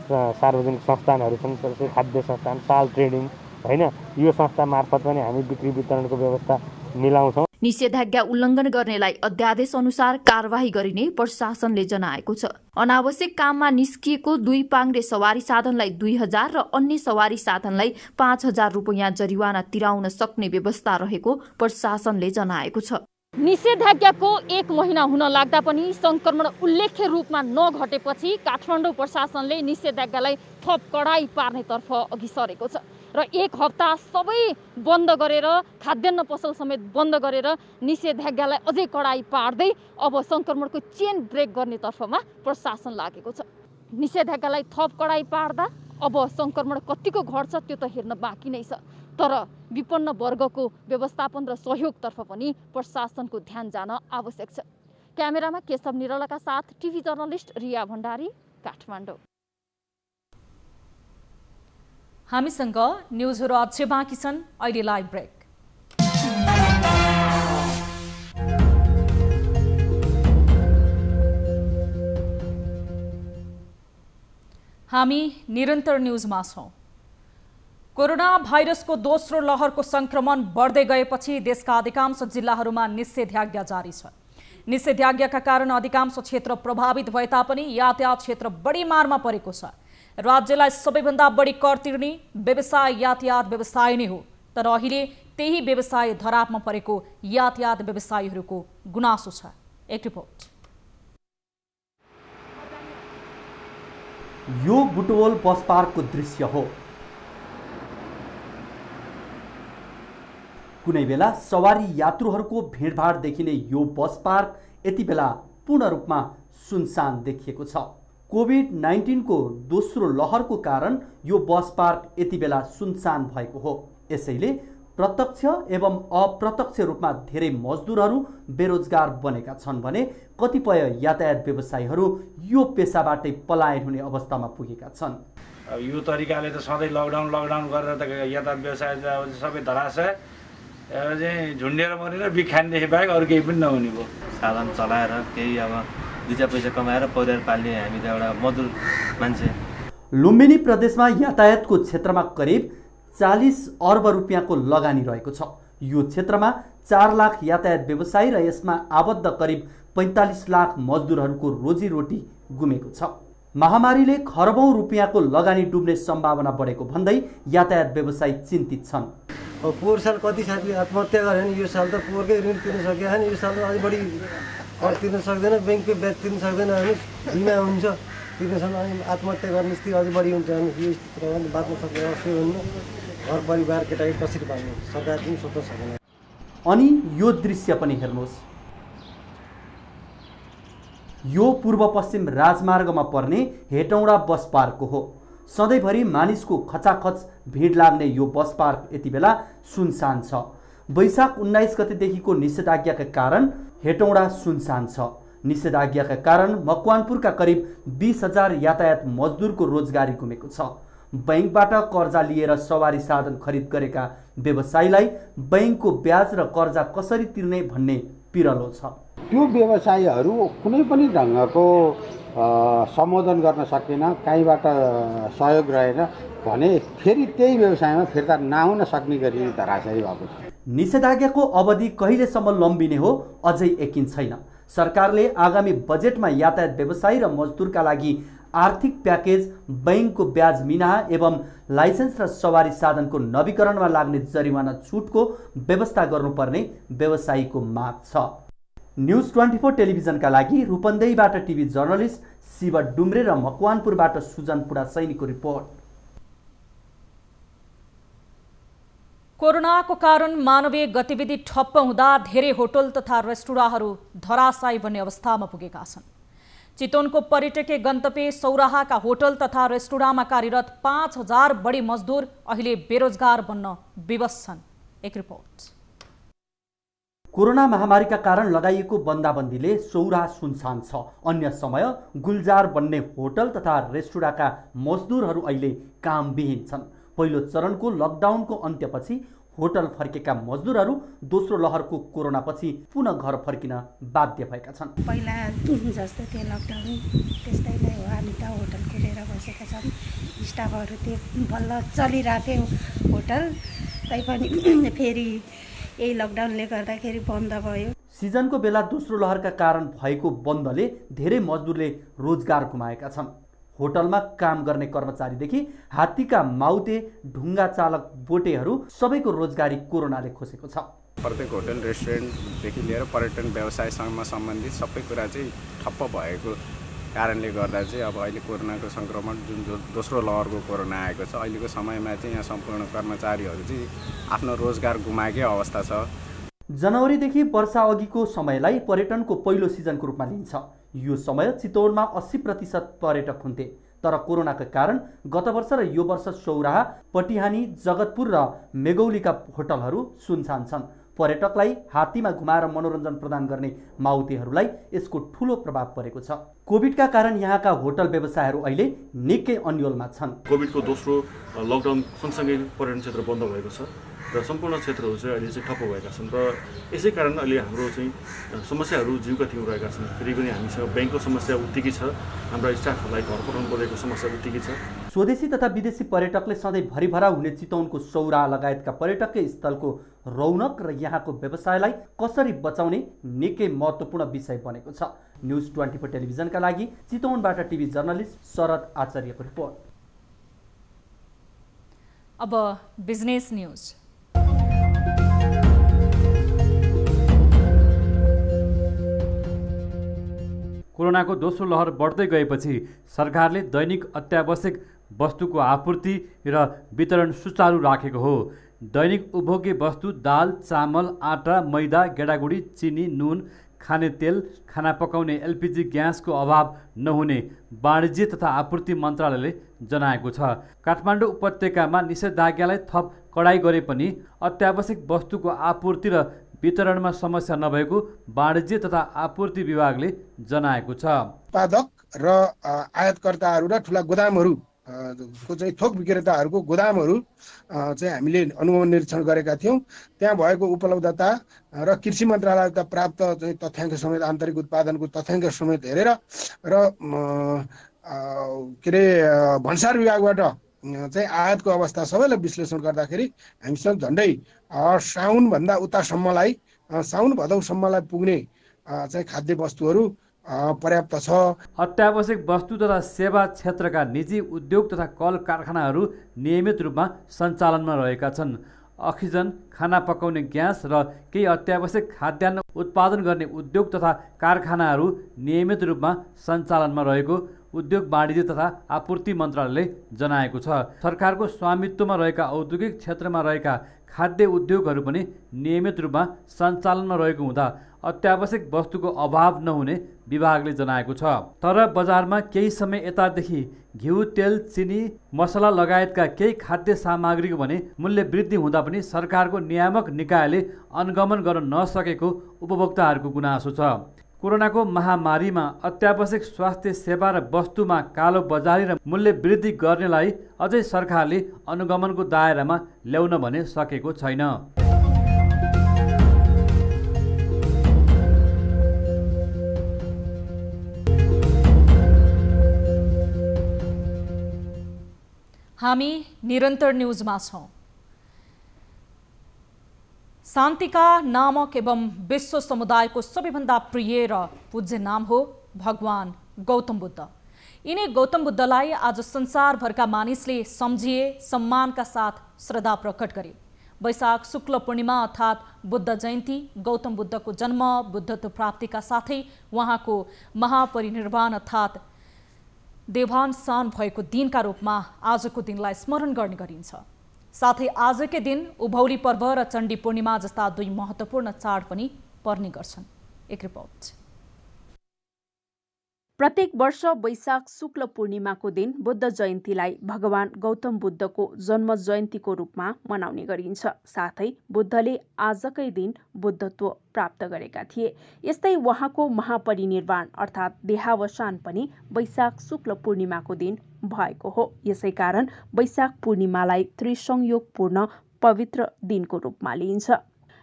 सार्वजनिक संस्थानहरू छन्, जस्तै खाद्य संस्थान, साल ट्रेडिङ होइन, यो संस्था मार्फत पनि हामी बिक्री वितरणको व्यवस्था मिलाउँछौँ। निषेधाज्ञा उल्लङ्घन गर्नेलाई अध्यादेश अनुसार कारवाही गरिने प्रशासनले जनाएको छ। अनावश्यक काममा निस्किएको 2 पाङ्ग्रे सवारी साधनलाई 2000 र अन्य सवारी साधनलाई 5000 रुपैयाँ जरिवाना तिराउन सक्ने व्यवस्था रहेको प्रशासनले जनाएको छ। निषेधाज्ञाको 1 महिना हुन लाग्दा पनि संक्रमण उल्लेख्य रूपमा नघटेपछि काठमाडौँ प्रशासनले निषेधाज्ञालाई थप कडाई पार्नेतर्फ अघि सरेको छ र एक हप्ता सबै बन्द गरेर खाद्यान्न पसल समेत बन्द गरेर निषेधाज्ञालाई अझै कडाई पार्दै अब संक्रमणको चेन ब्रेक गर्ने तर्फमा प्रशासन लागेको छ। निषेधाज्ञालाई थप कडाई पार्दा अब संक्रमण कतिको घट्छ त्यो त हेर्न बाँकी नै छ, तर विपन्न वर्गको व्यवस्थापन र सहयोगतर्फ पनि प्रशासनको ध्यान जान आवश्यक छ। क्यामेरामा केशव निरलाका साथ टिभी जर्नलिस्ट रिया भण्डारी, काठमाडौँ। हामीसँग न्युजहरू अझै बाँकी छन्। अहिले लाइभ ब्रेक। हामी निरन्तर न्युजमा छौं। कोरोना भाइरसको दोस्रो लहरको संक्रमण बढ्दै गएपछि देशका अधिकांश जिल्लाहरूमा निषेधाज्ञा जारी छ। निषेधाज्ञाका कारण अधिकांश क्षेत्र प्रभावित भए तापनि यातायात क्षेत्र बढी मारमा परेको छ। राज्यलाई सबैभन्दा बढी कर तिर्ने व्यवसाय यातायात व्यवसाय नै हो, तर अहिले त्यही व्यवसाय धरापमा परेको यातायात व्यवसायीहरूको गुनासो छ। एक रिपोर्ट। यो बुटवल बस पार्कको दृश्य हो। कुनै बेला सवारी यात्रुहरूको भिडभाड देखिने यो बस पार्क यति बेला पूर्ण रूपमा सुनसान देखिएको छ। कोभिड-19 को दोस्रो लहरको कारण यो बस पार्क यति बेला सुनसान भएको हो। यसैले प्रत्यक्ष एवं अप्रत्यक्ष रूपमा धेरै मजदुरहरू बेरोजगार बनेका छन् भने कतिपय यातायात व्यवसायीहरू यो पेसाबाटै पलायन हुने अवस्थामा पुगेका छन्। यो तरिकाले त सधैँ लकडाउन गरेर त यातायात व्यवसाय सबै धराशय चाहिँ झुन्डेर मरेर बिखानदेखि बाहेक अरू केही पनि नहुने भयो। साधन चलाएर केही अब दुई पैसा कमाएर परिवार पाल्ने हामी त एउटा मजदुर मान्छे। लुम्बिनी प्रदेशमा यातायातको क्षेत्रमा करिब 40 अर्ब रुपियाँको लगानी रहेको छ। यो क्षेत्रमा 4 लाख यातायात व्यवसायी र यसमा आबद्ध करिब 45 लाख मजदुरहरूको रोजीरोटी गुमेको छ। महामारीले खरबौं रुपियाँको लगानी डुब्ने सम्भावना बढेको भन्दै यातायात व्यवसायी चिन्तित छन्। पोहोर साल कति साथीले आत्महत्या गरे नि, यो साल त पोहोरकै ऋण तिर्न सकेका छैन, यो साल त अझै बढी कर तिर्न सक्दैन, ब्याङ्कको ब्याज तिर्न सक्दैन, हामी बिमा हुन्छ तिर्न सक्दैन, अनि आत्महत्या गर्ने स्थिति अझै बढी हुन्छ। हामी यो स्थितिमा बाँच्न सक्दैन, अवस्था हुन्न। घर परिवार केटाकेटी कसरी पाल्ने सरकार पनि सोच्न सकेन। अनि यो दृश्य पनि हेर्नुहोस्। यो पूर्व पश्चिम राजमार्गमा पर्ने हेटौँडा बस पार्कको हो। सधैँभरि मानिसको खचाखच भिड लाग्ने यो बस पार्क यति बेला सुनसान छ। वैशाख 19 गतेदेखिको निषेधाज्ञाका कारण हेटौँडा सुनसान छ। निषेधाज्ञाका कारण मकवानपुरका करिब 20,000 यातायात मजदुरको रोजगारी गुमेको छ। बैंकबाट कर्जा लिएर सवारी साधन खरिद गरेका व्यवसायीलाई बैंकको ब्याज र कर्जा कसरी तिर्ने भन्ने पिरलो छ। त्यो व्यवसायीहरू कुनै पनि ढङ्गको सम्बोधन गर्न सकेन, कहीँबाट सहयोग रहेन भने फेरि त्यही व्यवसायमा फिर्ता नआउन सक्ने गरी धराशायी भएको छ। निषेधाज्ञाको अवधि कहिलेसम्म लम्बिने हो अझै यकिन छैन। सरकारले आगामी बजेटमा यातायात व्यवसायी र मजदुरका लागि आर्थिक प्याकेज, बैंकको ब्याज मिनाहा एवं लाइसेन्स र सवारी साधनको नवीकरणमा लाग्ने जरिवाना छुटको व्यवस्था गर्नुपर्ने व्यवसायीको माग छ। न्युज 24 टेलिभिजनका लागि रूपन्देहीबाट टिभी जर्नलिस्ट शिव डुम्रे र मकवानपुरबाट सुजन पुडा सैनीको रिपोर्ट। कोरोनाको कारण मानवीय गतिविधि ठप्प हुँदा धेरै होटल तथा रेस्टुराँहरू धराशायी बन्ने अवस्थामा पुगेका छन्। चितवनको पर्यटकीय गन्तव्य सौराहाका होटल तथा रेस्टुराँमा कार्यरत 5,000 बढी मजदुर अहिले बेरोजगार बन्न विवश छन्। एक रिपोर्ट। कोरोना महामारीका कारण लगाइएको बन्दाबन्दीले सौराहा सुनसान छ। अन्य समय गुलजार बन्ने होटल तथा रेस्टुराँका मजदुरहरू अहिले कामविहीन छन्। पहिलो चरणको लकडाउनको अन्त्यपछि होटल फर्केका मजदुरहरू दोस्रो लहरको कोरोनापछि पुनः घर फर्किन बाध्य भएका छन्। पहिला जस्तो थियो लकडाउन त्यस्तै नै हो। हामी त होटल खोलेर बसेका छौँ, स्टाफहरू त्यो बल्ल चलिरहेको थियो होटल, तैपनि फेरि यही लकडाउनले गर्दाखेरि बन्द भयो। सिजनको बेला दोस्रो लहरका कारण भएको बन्दले धेरै मजदुरले रोजगार गुमाएका छन्। होटलमा काम गर्ने कर्मचारीदेखि हात्तीका माउते, ढुङ्गा चालक, बोटेहरू सबैको रोजगारी कोरोनाले खोसेको छ। प्रत्येक होटल रेस्टुरेन्टदेखि लिएर पर्यटन व्यवसायसँग सम्बन्धित सबै कुरा चाहिँ ठप्प भएको कारणले गर्दा चाहिँ अब अहिले कोरोनाको सङ्क्रमण जुन दोस्रो लहरको कोरोना आएको छ, अहिलेको समयमा चाहिँ यहाँ सम्पूर्ण कर्मचारीहरू चाहिँ आफ्नो रोजगार गुमाएकै अवस्था छ। जनवरीदेखि वर्षा अघिको समयलाई पर्यटनको पहिलो सिजनको रूपमा लिन्छ। यो समय चितवनमा 80% पर्यटक हुन्थे, तर कोरोनाका कारण गत वर्ष र यो वर्ष सौराहा, पटिहानी, जगतपुर र मेगौलीका होटलहरू सुनसान छन्। पर्यटकलाई हात्तीमा घुमाएर मनोरञ्जन प्रदान गर्ने माउतीहरूलाई यसको ठूलो प्रभाव परेको छ। कोभिडका कारण यहाँका होटल व्यवसायहरू अहिले निकै अन्यलमा छन्। कोभिडको दोस्रो लकडाउन सँगसँगै पर्यटन क्षेत्र बन्द भएको छ र सम्पूर्ण क्षेत्रहरू चाहिँ अहिले चाहिँ ठप्प भएका छन् र यसै कारण अहिले हाम्रो चाहिँ समस्याहरू जीवका थियौँ रहेका छन्। फेरि पनि हामीसँग ब्याङ्कको समस्या उत्तिकै छ, हाम्रा स्टाफहरूलाई घर पठाउनु परेको समस्या उत्तिकै छ। स्वदेशी तथा विदेशी पर्यटकले सधैँ भरिभरा हुने चितवनको सौरा लगायतका पर्यटकीय स्थलको रौनक र यहाँको व्यवसायलाई कसरी बचाउने निकै महत्त्वपूर्ण विषय बनेको छ। न्युज 24 टेलिभिजनका लागि चितवनबाट टिभी जर्नलिस्ट शरद आचार्यको रिपोर्ट। अब बिजनेस न्युज। कोरोनाको दोस्रो लहर बढ्दै गएपछि सरकारले दैनिक अत्यावश्यक वस्तुको आपूर्ति र वितरण सुचारू राखेको हो। दैनिक उपभोग्य वस्तु दाल, चामल, आटा, मैदा, गेडागुडी, चिनी, नुन, खाने तेल, खाना पकाउने एलपिजी ग्यासको अभाव नहुने वाणिज्य तथा आपूर्ति मन्त्रालयले जनाएको छ। काठमाडौँ उपत्यकामा निषेधाज्ञालाई थप कडाई गरे पनि अत्यावश्यक वस्तुको आपूर्ति र वितरणमा समस्या नभएको वाणिज्य तथा आपूर्ति विभागले जनाएको छ। उत्पादक र आयातकर्ताहरू र ठुला गोदामहरू को चाहिँ थोक विक्रेताहरूको गोदामहरू चाहिँ हामीले अनुगमन निरीक्षण गरेका थियौँ। त्यहाँ भएको उपलब्धता र कृषि मन्त्रालयबाट प्राप्त चाहिँ तथ्याङ्क समेत आन्तरिक उत्पादनको तथ्याङ्क समेत हेरेर र के अरे भन्सार विभागबाट चाहिँ आयातको अवस्था सबैलाई विश्लेषण गर्दाखेरि हामीसँग झन्डै साउनभन्दा उतासम्मलाई साउन भदौसम्मलाई पुग्ने चाहिँ खाद्य वस्तुहरू पर्याप्त छ। अत्यावश्यक वस्तु तथा सेवा क्षेत्रका निजी उद्योग तथा कल कारखानाहरू नियमित रूपमा सञ्चालनमा रहेका छन्। अक्सिजन, खाना पकाउने ग्यास र केही अत्यावश्यक खाद्यान्न उत्पादन गर्ने उद्योग तथा कारखानाहरू नियमित रूपमा सञ्चालनमा रहेको उद्योग वाणिज्य तथा आपूर्ति मन्त्रालयले जनाएको छ। सरकारको स्वामित्वमा रहेका औद्योगिक क्षेत्रमा रहेका खाद्य उद्योगहरू पनि नियमित रूपमा सञ्चालनमा रहेको हुँदा अत्यावश्यक वस्तुको अभाव नहुने विभागले जनाएको छ। तर बजारमा केही समय यतादेखि घिउ, तेल, चिनी, मसला लगायतका केही खाद्य सामग्रीको भने मूल्य वृद्धि हुँदा पनि सरकारको नियामक निकायले अनुगमन गर्न नसकेको उपभोक्ताहरूको गुनासो छ। कोरोनाको महामारीमा अत्यावश्यक स्वास्थ्य सेवा र वस्तुमा कालो बजारी र मूल्य वृद्धि गर्नेलाई अझै सरकारले अनुगमनको दायरामा ल्याउन भने सकेको छैन। हामी निरन्तर न्युजमा छौं। शान्तिका नामक एवं विश्व समुदायको सबैभन्दा प्रिय र पूज्य नाम हो भगवान गौतम बुद्ध। यिनै गौतम बुद्धलाई आज संसारभरका मानिसले सम्झिए, सम्मानका साथ श्रद्धा प्रकट गरे। वैशाख शुक्ल पूर्णिमा अर्थात् बुद्ध जयन्ती गौतम बुद्धको जन्म, बुद्धत्व प्राप्तिका साथै उहाँको महापरिनिर्वाण अर्थात् देवावसान भएको दिनका रूपमा आजको दिनलाई स्मरण गर्ने गरिन्छ। साथै आजकै दिन उभौली पर्व र चण्डी पूर्णिमा जस्ता दुई महत्त्वपूर्ण चाड पनि पर्ने गर्छन्। एक रिपोर्ट। प्रत्येक वर्ष वैशाख शुक्ल पूर्णिमाको दिन बुद्ध जयन्तीलाई भगवान गौतम बुद्धको जन्म जयन्तीको रूपमा मनाउने गरिन्छ। साथै बुद्धले आजकै दिन बुद्धत्व प्राप्त गरेका थिए। यस्तै उहाँको महापरिनिर्वाण अर्थात् देहावसान पनि वैशाख शुक्ल पूर्णिमाको दिन भएको हो। यसै कारण वैशाख पूर्णिमालाई त्रिसंयोगपूर्ण पवित्र दिनको रूपमा लिइन्छ।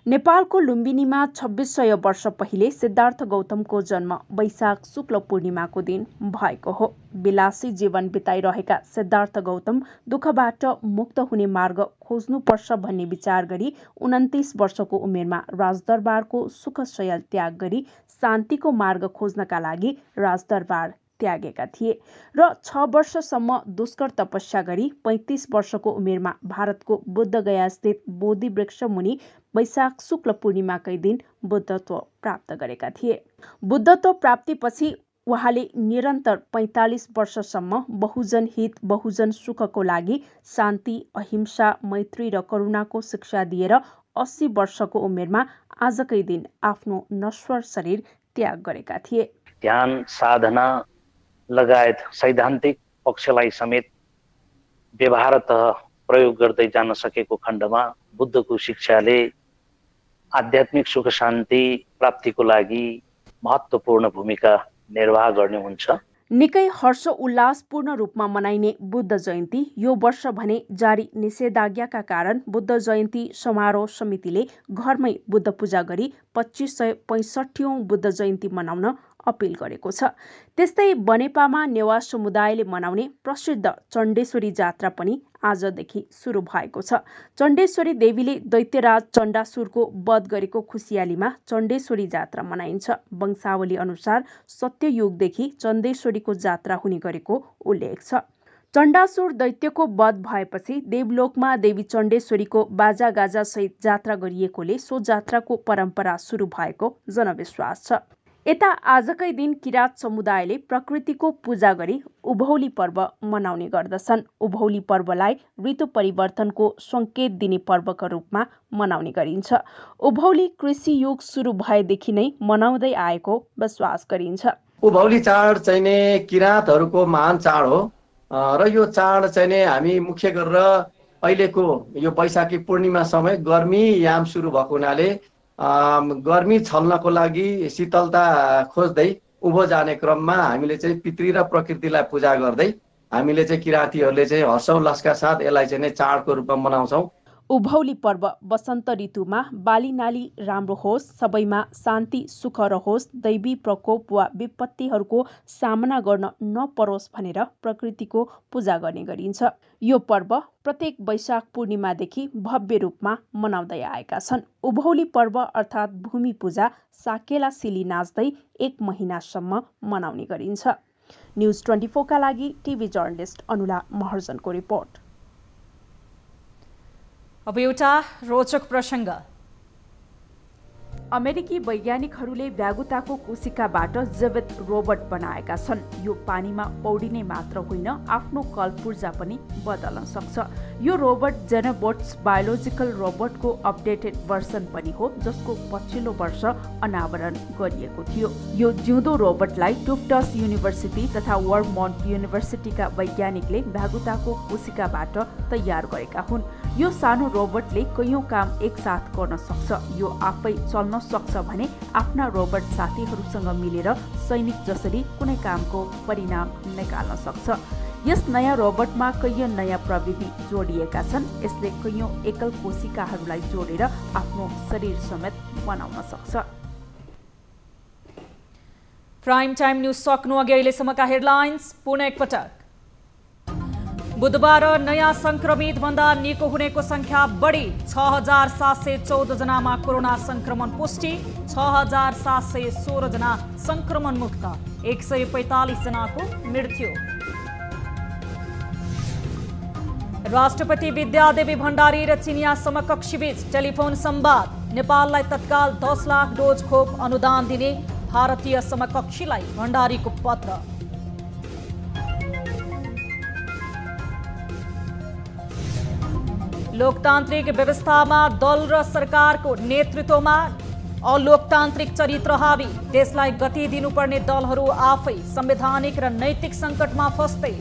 नेपालको लुम्बिनीमा 2600 वर्ष पहिले सिद्धार्थ गौतमको जन्म वैशाख शुक्ल पूर्णिमाको दिन भएको हो। विलासी जीवन बिताइरहेका सिद्धार्थ गौतम दुःखबाट मुक्त हुने मार्ग खोज्नुपर्छ भन्ने विचार गरी 29 वर्षको उमेरमा राजदरबारको सुखशयल त्याग गरी शान्तिको मार्ग खोज्नका लागि राजदरबार त्यागेका थिए र 6 वर्षसम्म दुष्कर तपस्या गरी 35 वर्षको उमेरमा भारतको बुद्धगया स्थित बोधि वृक्ष मुनि वैशाख शुक्ल पूर्णिमाकै दिन बुद्धत्व प्राप्त गरेका थिए। बुद्धत्व प्राप्तिपछि उहाँले निरन्तर 45 वर्षसम्म बहुजन हित बहुजन सुखको लागि शान्ति, अहिंसा, मैत्री र करुणाको शिक्षा दिएर 80 वर्षको उमेरमा आजकै दिन आफ्नो नश्वर शरीर त्याग गरेका थिए। ध्यान, साधना लगायत सैद्धान्तिक पक्षलाई समेत व्यवहारतः प्रयोग गर्दै जान सकेको खण्डमा बुद्धको शिक्षाले आध्यात्मिक सुख शान्ति प्राप्तिको लागि महत्त्वपूर्ण भूमिका निर्वाह गर्ने हुन्छ। निकै हर्ष उल्लासपूर्ण रूपमा मनाइने बुद्ध जयन्ती यो वर्ष भने जारी निषेधाज्ञाका कारण बुद्ध जयन्ती समारोह समितिले घरमै बुद्ध पूजा गरी 2565औं बुद्ध जयन्ती मनाउन अपिल गरेको छ। त्यस्तै बनेपामा नेवार समुदायले मनाउने प्रसिद्ध चण्डेश्वरी जात्रा पनि आजदेखि सुरु भएको छ। चण्डेश्वरी देवीले दैत्यराज चण्डासुरको वध गरेको खुसियालीमा चण्डेश्वरी जात्रा मनाइन्छ। वंशावली अनुसार सत्ययुगदेखि चण्डेश्वरीको जात्रा हुने गरेको उल्लेख छ। चण्डासुर दैत्यको वध भएपछि देवलोकमा देवी चण्डेश्वरीको बाजागाजा सहित जात्रा गरिएकोले सो जात्राको परम्परा सुरु भएको जनविश्वास छ। यता आजकै दिन किराँत समुदायले प्रकृतिको पूजा गरी उभौली पर्व मनाउने गर्दछन्। उभौली पर्वलाई ऋतु परिवर्तनको संकेत दिने पर्वका रूपमा मनाउने गरिन्छ। उभौली कृषि युग सुरु भएदेखि नै मनाउँदै आएको विश्वास गरिन्छ। उभौली चाड चाहिँ नै किराँतहरूको महान चाड हो र यो चाड चाहिँ नै हामी मुख्य गरेर अहिलेको यो वैशाखी पूर्णिमा समय गर्मी याम सुरु भएको हुनाले गर्मी छल्नको लागि शीतलता खोज्दै उभो जाने क्रममा हामीले चाहिँ पितृ र प्रकृतिलाई पूजा गर्दै हामीले चाहिँ किराँतीहरूले चाहिँ हर्षोल्लासका साथ यसलाई चाहिँ नै चाडको रूपमा मनाउँछौँ। उभौली पर्व वसन्त ऋतुमा बालीनाली राम्रो होस्, सबैमा शान्ति सुख रहोस्, दैवी प्रकोप वा विपत्तिहरूको सामना गर्न नपरोस् भनेर प्रकृतिको पूजा गर्ने गरिन्छ। यो पर्व प्रत्येक वैशाख पूर्णिमादेखि भव्य रूपमा मनाउँदै आएका छन्। उभौली पर्व अर्थात् भूमि पूजा साकेला सिली नाच्दै 1 महिनासम्म मनाउने गरिन्छ। न्युज 24 का लागि टिभी जर्नलिस्ट अनुला महर्जनको रिपोर्ट। अब एउटा रोचक प्रसङ्ग। अमेरिकी वैज्ञानिकहरूले भ्यागुताको कोशिकाबाट जीवित रोबोट बनाएका छन्। यो पानीमा पौडिने मात्र होइन, आफ्नो कलपुर्जा पनि बदल्न सक्छ। यो रोबोट जेनोबोट्स बायोलोजिकल रोबोटको अपडेटेड भर्सन पनि हो, जसको पछिल्लो वर्ष अनावरण गरिएको थियो। यो जिउँदो रोबोटलाई टुफ्टस युनिभर्सिटी तथा वर्मोन्ट युनिभर्सिटीका वैज्ञानिकले भ्यागुताको कोशिकाबाट तयार गरेका हुन्। यो सानो रोबोटले कैयौं काम एकसाथ गर्न सक्छ। यो आफै चल्न सक्छ भने आफ्ना रोबोट साथीहरूसँग मिलेर सैनिक जसरी कुनै कामको परिणाम निकाल्न सक्छ। यस नयाँ रोबोटमा कैयौं नयाँ प्रविधि जोडिएका छन्। यसले कैयौं एकल कोशिकाहरूलाई जोडेर आफ्नो शरीर समेत बनाउन सक्छ। प्राइम टाइम न्यूज सक्नु अघि अहिलेसम्मका हेडलाइन्स पुनः एकपटक। बुधबार नयाँ संक्रमित भन्दा निको हुनेको संख्या बढी, 6714 जनामा कोरोना संक्रमण पुष्टि, 6716 जना संक्रमण मुक्त, 145 जनाको मृत्यु। राष्ट्रपति विद्यादेवी भण्डारी र चिनिया समकक्षीबीच टेलिफोन संवाद। नेपाललाई तत्काल 10 लाख डोज खोप अनुदान दिने भारतीय समकक्षीलाई भण्डारीको पत्र। लोकतान्त्रिक व्यवस्थामा दल र सरकारको नेतृत्वमा अलोकतान्त्रिक चरित्र हावी, देशलाई गति दिनुपर्ने दलहरू आफै संवैधानिक र नैतिक सङ्कटमा फस्दै।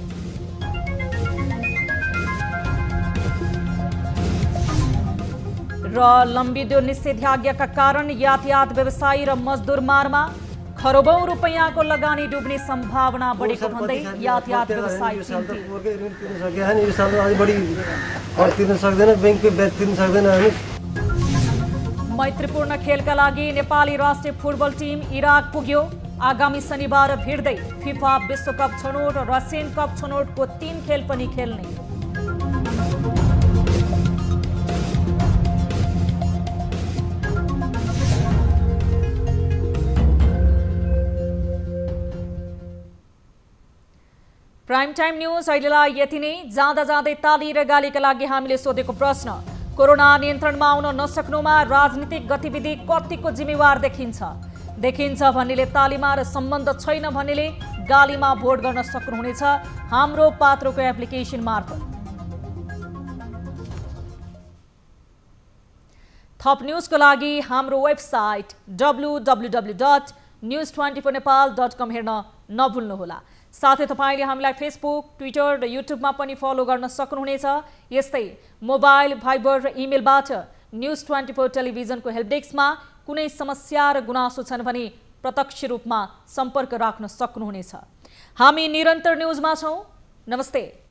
र लम्बिदो निषेधाज्ञाका कारण यातायात व्यवसायी र मजदुर मारमा, खरबौं रुपैयाँको लगानी डुब्ने सम्भावना बढेको भन्दै यातायात व्यवसायी मैत्रीपूर्ण खेलका लागि नेपाली राष्ट्रिय फुटबल टिम इराक पुग्यो। आगामी शनिबार भिड्दै फिफा विश्वकप छनौट र रसियन कप छनौटको 3 खेल पनि खेल्ने। प्राइम टाइम न्यूज अहिलेलाई यति नै। जाँदा जाँदै ताली र गालीका लागि हामीले सोधेको प्रश्न, कोरोना नियन्त्रणमा आउन नसक्नुमा राजनीतिक गतिविधि कतिको जिम्मेवार देखिन्छ भन्नेले तालीमा र सम्बन्ध छैन भन्नेले गालीमा भोट गर्न सक्नुहुनेछ हाम्रो पात्रोको एप्लिकेसन मार्फत। थप न्यूजको लागि हाम्रो वेबसाइट www.news24nepal.com हेर्न नभुल्नुहोला। साथै तपाईले हामीलाई फेसबुक, ट्विटर र युट्युबमा पनि फलो गर्न सक्नुहुनेछ। यस्तै मोबाइल, भाइबर र इमेलबाट न्युज 24 टेलिभिजनको हेल्प डेस्कमा कुनै समस्या र गुनासो छन् भने प्रत्यक्ष रूपमा सम्पर्क राख्न सक्नुहुनेछ। हामी निरन्तर न्युजमा छौं। नमस्ते।